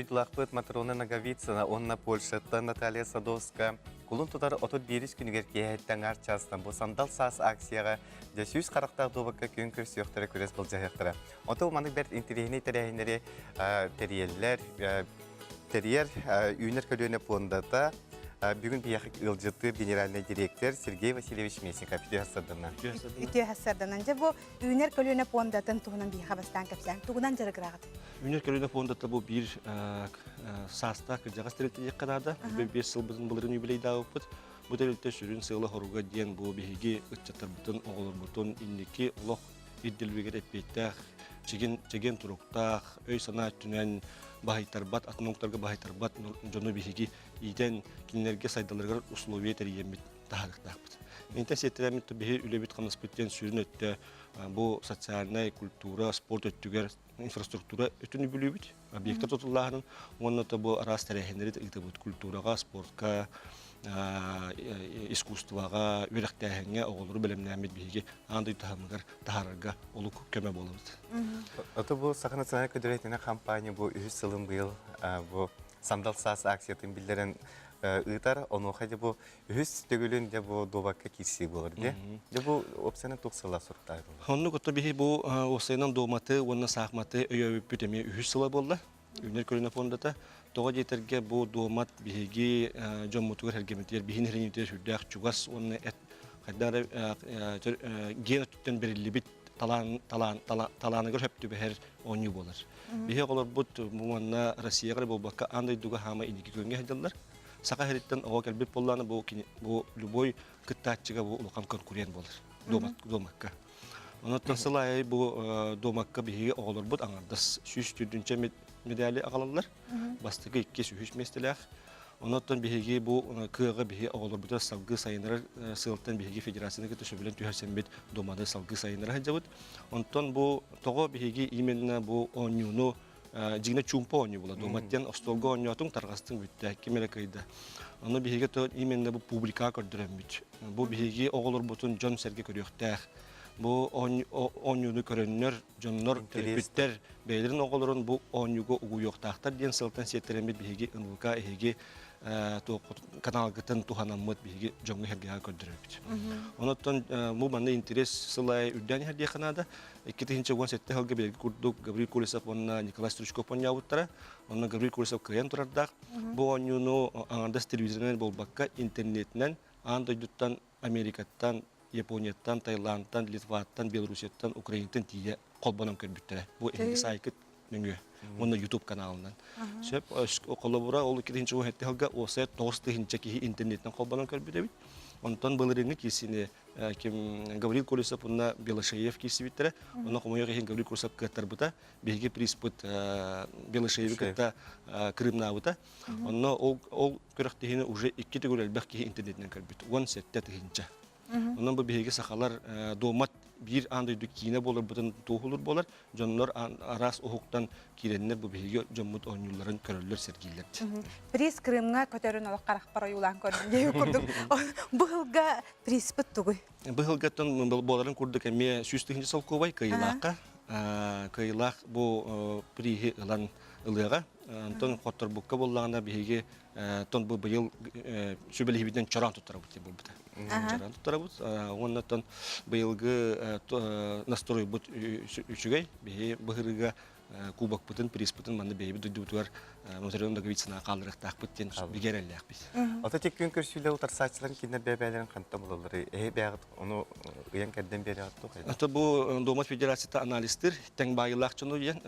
Лахпыт Матрона Наговицына, онна Польшатта Наталья Садовска. Кулун тутары отут беріс күнігер кейеттен арчастан. Бұл сандал саас акцияға жәсүйіз қарақтақ добаққа көнкір сүйіқтері көрес бұл жайықтыры. Оты ұманық бәрт интерегіне тәрәйінері терьер үйінер көліне пландата бүгін бияқық ұлжыты генеральный директор Сергей Васильевич Месенков үті хасырдынан. Үті хасырдынан. Бұл үйінер көліне пландатын тұғынан бияқа бастан кәпсәң. Тұғынан жарығырағыды. Үйінер көліне пландата бұл бір саста кіржаға стеретті қанады. 5 жыл біздің бұлырын юбилейді ауыппыд. Бұл тәрелітті сүрін сығылы хоруға ден бұл бейге үтчаттар бұтын, оғылыр бұтын, иннеке ұлық идділбегер әппеттәқ, чеген тұрықтақ, өй сана түнен бағайтарбат, атынуқтарға бағайтарбат, жоны бейге иден кенлерге сайдалырғар условия тәрейемет тағырықтақпыд. Менте сеттеремет бейге үлебет қаныс бүттен сүрін өтті бұл социальный, культура, спорт өттігер, инфраструктура өттіні бүлебет. Объекттар тұтылағының, оны бұл арас тәрейхенері культураға, спортқа, искусствоға, өріқтәйіңе оғылыры білімнәмет бейге аңдай тағымығар тағарарға олы көме болуыд. Оты бұл Саха национальный көдіретіне компания бұл үз сылым бұл сандал саас акциятын білдерін ұйтар, оны оқайды бұл үз төгілін де бұл добаққа кирсі болыр де. Де бұл опсияны тұқсыла сұрттайды. Оны көтті бейге бұл осайынан доматы, оны сақматы өй өппетеме үз сыла болды. Үйінер көліне фондата. Тоға жетерге бұл домат бейге жон мұтығыр әргеметтер, бейін әрінетер жүрдәқ чуғас, оны қайдары ген өттен берілі біт таланығыр өпті бәр оңы болар. Бейге қолар бұд мұңанна Россияғыр бұл баққа андай дуға хама инекі көнге әділдер. Сақа әреттен оға кәлбет боланы бұл любой күттатчыға бұл ұлқан конкурент болар домакка. Онаттан сылай бұл домакка бейге оғылар бұд аңардас сүйіс түрдінші медали ағалалар. Бастығы 2 сүйіс местеләқ. Онаттан бейге бұл күйіға бейге оғылар бұдар салғы сайыныры сылттан бейге федерацияны көті сөбілен түйәрсенбет домады салғы сайыныры әджабыд. Онаттан бұл тоғы бейге именно бұл оңюну жигне чумпо оңю бұла. Доматтен остолғы оңюатың тарғастың бүтті әкке мерекайда. Оны бейге именно бұл публика көрдірен бүт. Бұл бейге оғылар бұтын жон сәрге көріқтәқ. Бұл оңюны көрінер, жонлар бүттер бәйлерін оғылырын бұл оңюға ұғы yoқтақтар ден сылтан сеттеремет бейге ұнылға әйге каналғытын туханамыд бейге жоңғы әргеға көрдірер бүт. Онаттан бұл маңда интерес сылай үрдәне әрде қанады. 2017 жылғы белгі күрдік Гаврил Колесов, онына Николай Стручков оңя ауыттара. Онына Гаврил Колесов күйен тұрардақ. Бұл оңюны аңардас телевизорынан бұл баққа интернетінен, аңдайдыттан Америкаттан, Японияттан, Таиландтан, Литваттан, Белорусияттан, Украинаттан тие қолбанам көрбіттері. Бұл әңгі сайкет мөңі, оны YouTube каналынан. Сөп, қолабыра ол 2-ші өңетті қалға осы 9-ші кейі интернеттен қолбанам көрбіттері. Онтан бұлырыңы кесіне Гаврил Колесов, онына Белошеев кесі біттері. Оны қомайға кейін Гаврил Колесов кәттар бұта, бейге приз бұт Белошееві кәтті Крымна бұта. Онына ол көріқтігіне уже 2 түгіл әлбәқ кейі интернеттен көрбітті. 10 сәтті түгінші. Онан бұл бейге сақалар домат бір андайды кейіне болыр, бұтын тоғылыр болар. Жонлар арас оғықтан керенлер бұл бейге жоммыт оңюларын көрілер сергейлерді. Приз Крымға көтерін олық қарақ бара юлан көрдім. Бұғылға приз бұттығы? Бұғылғаттан боларын көрдік әме сүйістігінде салқовай кайылаққа. Кайылақ бұл пригі ұлан ұлыға. Антон қоттар бұққа болағына бейге тон бұл бұйыл сөбелі чаран тұттара бұтте бұл бұта. Чаран тұттара бұт. Оннаттан бұйылғы настрой бұт үшігей. Бейге бұғырыға кубак бұтын, приз бұтын манды бейбі дүдуғар Матрона Наговицына қалырықтақ бұттен бігер әліғақ біз. Ота тек көнкір сөйлі ұлтар сатшыларын кенер бәбәлерін қантта болалары. Бәғыт, оны ұян кәрден бері ағыт тұқ. Ата бұл Домат Федерацияты аналистер, тәң байылақ чыны үйен.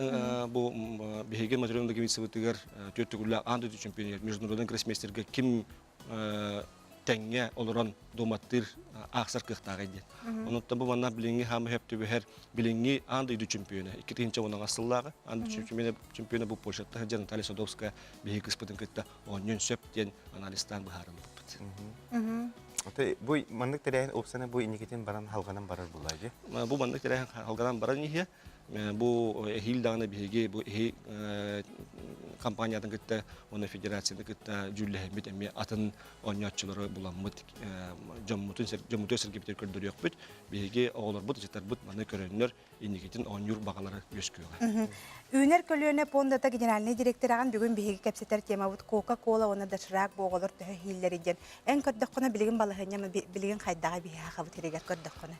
Бұл бейген Матрона Наговица бұтығар төттігілі андыды чемпионер, международный гроссмейстерге кім тәңге олыран доматтыр ақсар қықтағы еді. Онытта бұл манна біліңі хамы хөпті бөхер біліңі андыды чемпионы. 2-ші оның асыллағы, андыды чемпионы бұл Польшатта, Наталья Садовска бейгі қыспытын күтті оңын сөптен аналистан бұхарын бұппыды. Бұл маңдық тәрәйін опсаны бұл инекетен баран халғанан барар бұлайды? Бұл маңдық тәрәйін халғанан барар нехе. бу хил дагы биге бу компаниядан кытта оны федерацияда кытта жүлләһәмит эми атын оньятчылары буламмыт жоммутун сергептер көрдөрөк бит биге оголор бут жетер бут маны көрөннөр индикетин оньюр багалары өскөгө. Үнер көлөне пондата генеральный директораган бүгүн биһиги кепсетер тема бут Coca-Cola оны дашрак боголор тө хиллериден. Эн көрдөккөнө билген балыгыня билген хайдага биһига хабы терегер көрдөккөнө.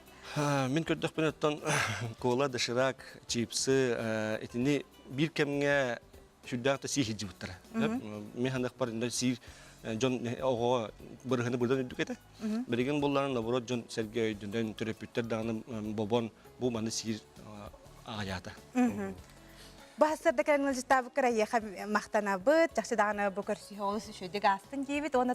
Мен көрдөкпүн оттон кола дашрак чипсы этини бир кемге шүддәкте сихи жибуттара. Мен хандак бар инде сир жон ого бырыгыны бурдан үдүкете. Билген булларын наоборот жон Сергей өйдүндөн төрөпүттер дагы бобон бу маны сир аята. Баһасырда кәрәңнәл җитабы кырая мактана бит, жакшы дагы бу көрсү олус шөйдө гастын дибит, оны